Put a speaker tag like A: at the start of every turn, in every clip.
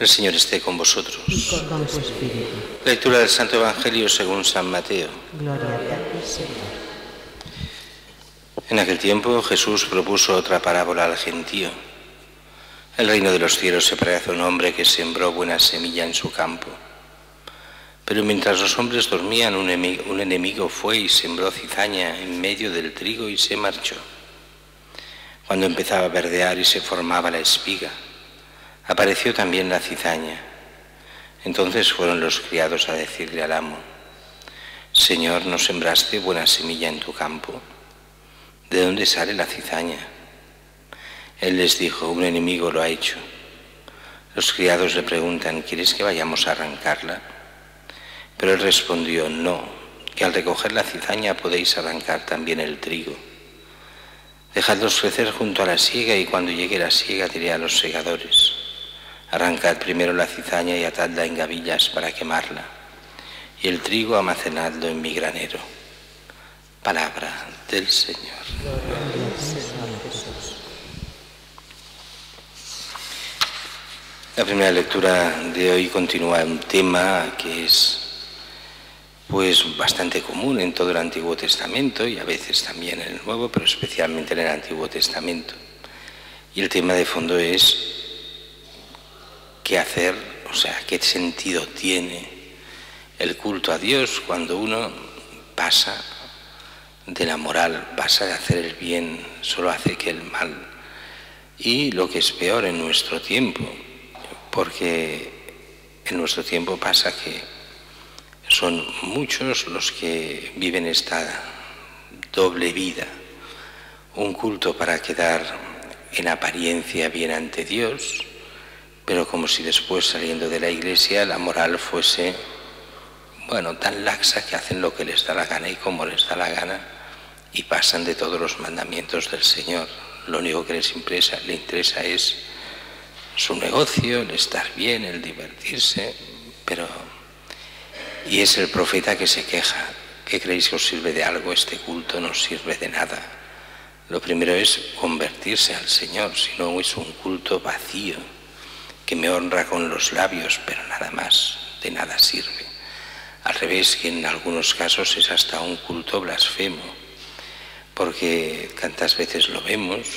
A: El Señor esté con vosotros.
B: Y con tu espíritu.
A: Lectura del Santo Evangelio según San Mateo.
B: Gloria a ti, Señor.
A: En aquel tiempo Jesús propuso otra parábola al gentío. El reino de los cielos se parece a un hombre que sembró buena semilla en su campo. Pero mientras los hombres dormían, un enemigo fue y sembró cizaña en medio del trigo y se marchó. Cuando empezaba a verdear y se formaba la espiga, apareció también la cizaña. Entonces fueron los criados a decirle al amo: Señor, ¿no sembraste buena semilla en tu campo? ¿De dónde sale la cizaña? Él les dijo: un enemigo lo ha hecho. Los criados le preguntan: ¿quieres que vayamos a arrancarla? Pero él respondió: no, que al recoger la cizaña podéis arrancar también el trigo. Dejadlos crecer junto a la siega, y cuando llegue la siega diré a los segadores: arrancad primero la cizaña y atadla en gavillas para quemarla, y el trigo almacenadlo en mi granero. Palabra del Señor. La primera lectura de hoy continúa un tema que es bastante común en todo el Antiguo Testamento y a veces también en el Nuevo, pero especialmente en el Antiguo Testamento. Y el tema de fondo es qué hacer, o sea, qué sentido tiene el culto a Dios cuando uno pasa de la moral, pasa de hacer el bien, solo hace que el mal. Y lo que es peor en nuestro tiempo, porque en nuestro tiempo pasa que son muchos los que viven esta doble vida, un culto para quedar en apariencia bien ante Dios, pero como si después, saliendo de la iglesia, la moral fuese, tan laxa que hacen lo que les da la gana y como les da la gana, y pasan de todos los mandamientos del Señor. Lo único que le interesa es su negocio, el estar bien, el divertirse, y es el profeta que se queja. ¿Qué creéis que os sirve de algo este culto? No os sirve de nada. Lo primero es convertirse al Señor, si no es un culto vacío, que me honra con los labios, pero nada más, de nada sirve. Al revés, que en algunos casos es hasta un culto blasfemo, porque tantas veces lo vemos,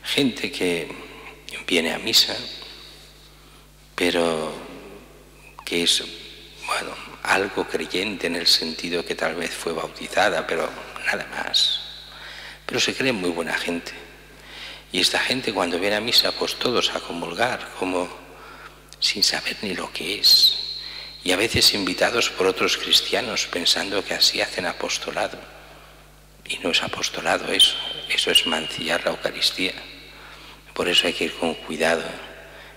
A: gente que viene a misa, pero que es, algo creyente en el sentido que tal vez fue bautizada, pero nada más. Pero se cree muy buena gente. Y esta gente, cuando viene a misa, pues todos a comulgar, como sin saber ni lo que es. Y a veces invitados por otros cristianos, pensando que así hacen apostolado. Y no es apostolado eso es mancillar la Eucaristía. Por eso hay que ir con cuidado,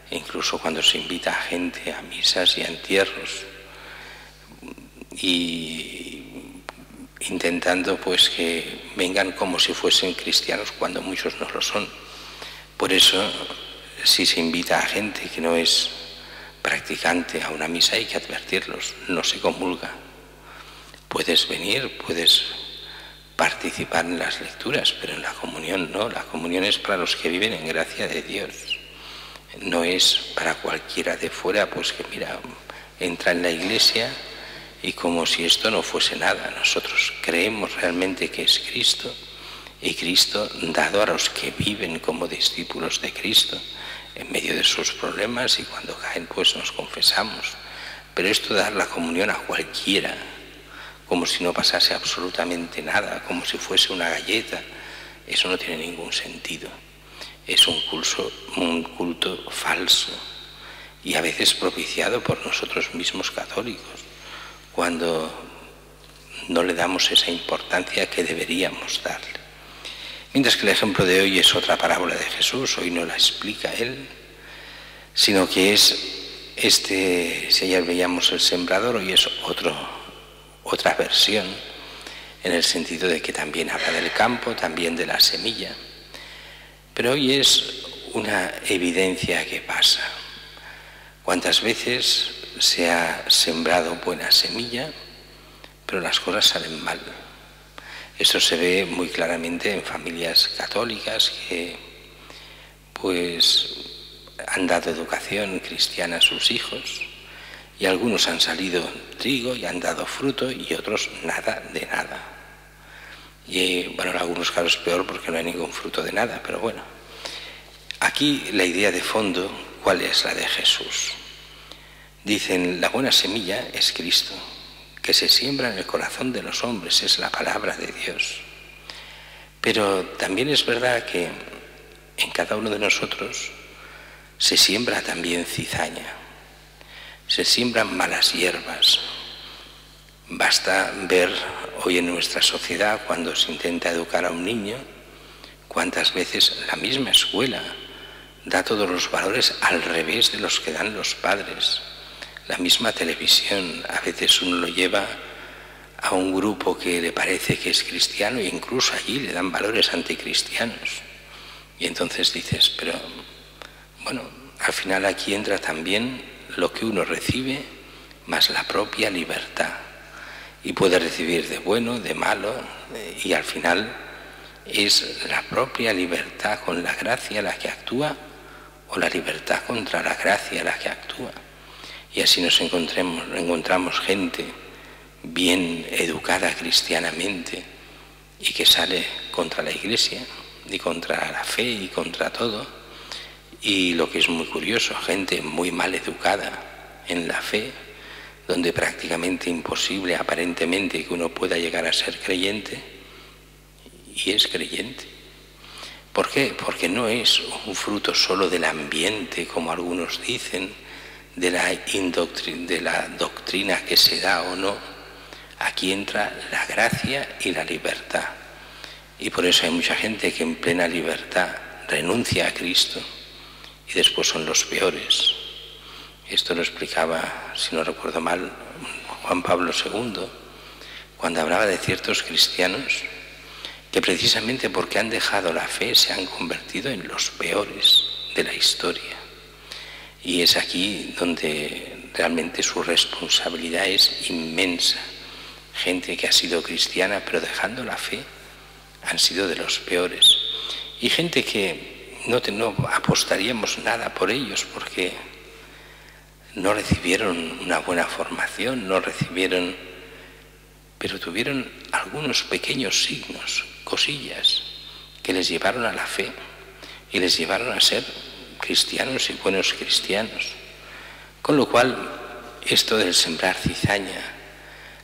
A: incluso cuando se invita a gente a misas y a entierros, y intentando que vengan como si fuesen cristianos cuando muchos no lo son. Por eso, si se invita a gente que no es practicante a una misa, hay que advertirlos: no se comulga. Puedes venir, puedes participar en las lecturas, pero en la comunión no. La comunión es para los que viven en gracia de Dios. No es para cualquiera de fuera, que entra en la iglesia y como si esto no fuese nada. Nosotros creemos realmente que es Cristo, y Cristo dado a los que viven como discípulos de Cristo en medio de sus problemas, y cuando caen nos confesamos. Pero esto de dar la comunión a cualquiera, como si no pasase absolutamente nada, como si fuese una galleta, eso no tiene ningún sentido. Es un culto falso, y a veces propiciado por nosotros mismos católicos, cuando no le damos esa importancia que deberíamos darle. Mientras que el ejemplo de hoy es otra parábola de Jesús. Hoy no la explica él, sino que es si ayer veíamos el sembrador, hoy es otra versión, en el sentido de que también habla del campo, también de la semilla. Pero hoy es una evidencia que pasa. ¿Cuántas veces se ha sembrado buena semilla, pero las cosas salen mal? Esto se ve muy claramente en familias católicas que han dado educación cristiana a sus hijos, y algunos han salido trigo y han dado fruto, y otros nada de nada. Y bueno, en algunos casos peor porque no hay ningún fruto de nada, pero bueno. Aquí la idea de fondo, ¿cuál es la de Jesús? Dicen, la buena semilla es Cristo, que se siembra en el corazón de los hombres, es la palabra de Dios. Pero también es verdad que en cada uno de nosotros se siembra también cizaña, se siembran malas hierbas. Basta ver hoy en nuestra sociedad, cuando se intenta educar a un niño, cuántas veces la misma escuela da todos los valores al revés de los que dan los padres. La misma televisión, a veces uno lo lleva a un grupo que le parece que es cristiano e incluso allí le dan valores anticristianos. Y entonces dices, pero bueno, al final aquí entra también lo que uno recibe más la propia libertad. Y puede recibir de bueno, de malo, y al final es la propia libertad con la gracia la que actúa, o la libertad contra la gracia la que actúa. Y así nos encontramos gente bien educada cristianamente y que sale contra la Iglesia y contra la fe y contra todo. Y lo que es muy curioso, gente muy mal educada en la fe, donde prácticamente imposible aparentemente que uno pueda llegar a ser creyente, y es creyente. ¿Por qué? Porque no es un fruto solo del ambiente, como algunos dicen, de la doctrina que se da o no. Aquí entra la gracia y la libertad. Y por eso hay mucha gente que en plena libertad renuncia a Cristo y después son los peores. Esto lo explicaba, si no recuerdo mal, Juan Pablo II, cuando hablaba de ciertos cristianos que precisamente porque han dejado la fe se han convertido en los peores de la historia. Y es aquí donde realmente su responsabilidad es inmensa. Gente que ha sido cristiana pero dejando la fe han sido de los peores. Y gente que no apostaríamos nada por ellos porque no recibieron una buena formación, pero tuvieron algunos pequeños signos, cosillas, que les llevaron a la fe y les llevaron a ser cristianos y buenos cristianos. Con lo cual, esto del sembrar cizaña,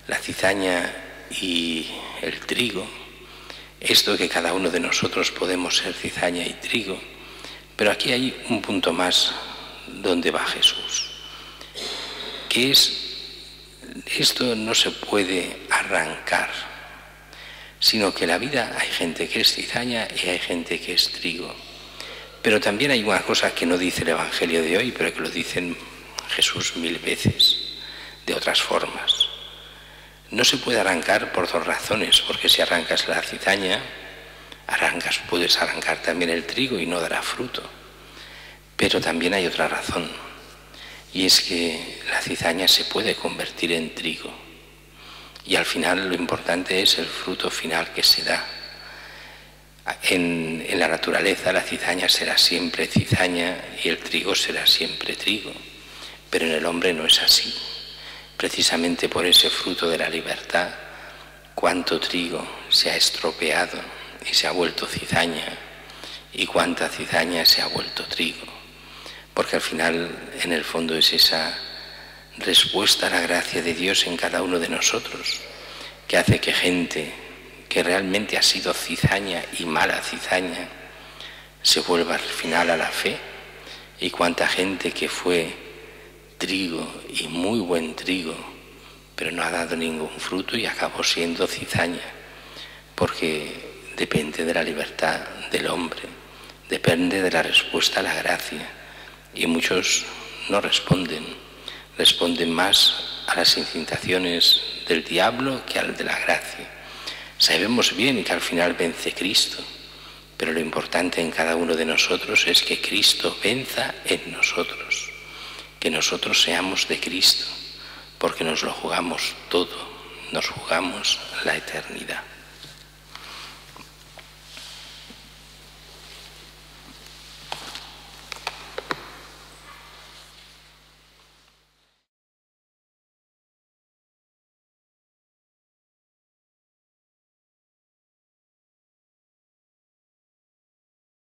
A: la cizaña y el trigo, esto que cada uno de nosotros podemos ser cizaña y trigo, pero aquí hay un punto más donde va Jesús, que es, esto no se puede arrancar, sino que en la vida hay gente que es cizaña y hay gente que es trigo. Pero también hay una cosa que no dice el Evangelio de hoy, pero que lo dicen Jesús 1000 veces, de otras formas. No se puede arrancar por dos razones, porque si arrancas la cizaña, puedes arrancar también el trigo y no dará fruto. Pero también hay otra razón, y es que la cizaña se puede convertir en trigo. Y al final lo importante es el fruto final que se da. En la naturaleza la cizaña será siempre cizaña y el trigo será siempre trigo, pero en el hombre no es así. Precisamente por ese fruto de la libertad, cuánto trigo se ha estropeado y se ha vuelto cizaña, y cuánta cizaña se ha vuelto trigo, porque al final en el fondo es esa respuesta a la gracia de Dios en cada uno de nosotros, que hace que gente que realmente ha sido cizaña y mala cizaña se vuelva al final a la fe, y cuánta gente que fue trigo y muy buen trigo, pero no ha dado ningún fruto y acabó siendo cizaña, porque depende de la libertad del hombre, depende de la respuesta a la gracia, y muchos no responden más a las incitaciones del diablo que al de la gracia. Sabemos bien que al final vence Cristo, pero lo importante en cada uno de nosotros es que Cristo venza en nosotros, que nosotros seamos de Cristo, porque nos lo jugamos todo, nos jugamos la eternidad.